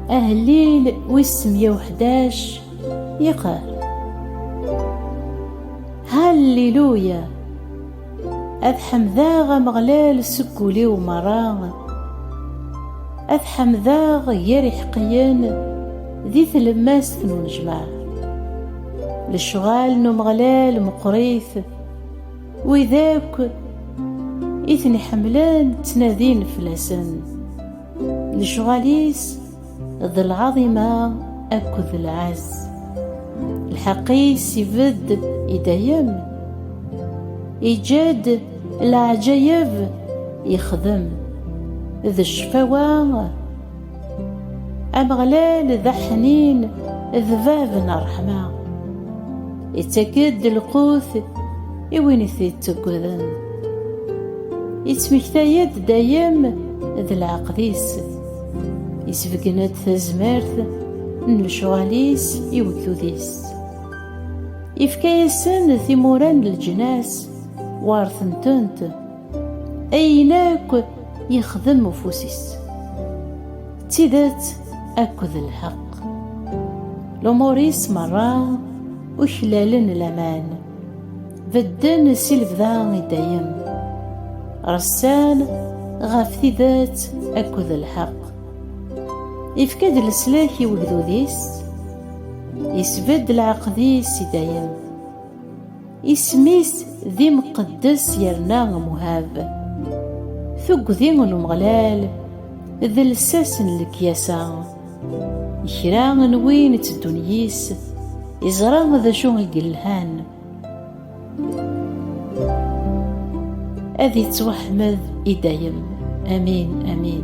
أهليل ويس 111 يقال: هاليلويا أذ حمذاغ مغلال سكولي ومراغ، أذ حمذاغ يريح قيان ذي ثلماس ونجمع للشغال نمغلال مقريث، وذاك إثني حملان تنادين فلاسن لشغاليس ذي العظيمة أكد العز. الحقيس يفد يدايم إيجاد العجايب يخدم ذي الشفاوة أمغلال ذا حنين ذبابنا رحمة يتكد القوث يوين يتقذن يتمكتايد دايم ذي العقديس يسفقنات تزمارت نلشغاليس يوكيوديس يفكايسن ثموران الجناس وارثنتنت أيناك يخدم وفوسيس تيدات أكد الحق لوموريس مرة وخلالن الأمان بدن سيلفذا دايم رسان غاف تيدات أكد الحق يفكاد السلاكي وجدوديس يسبد العقديس دايم اسميس ذي مقدس يرنا مهاب ثق ذي المغلال ذي الساسن الكياسا يكرا وين تدنيس يزرا ذا شو القلهان أذي توحمد إدايم. آمين آمين.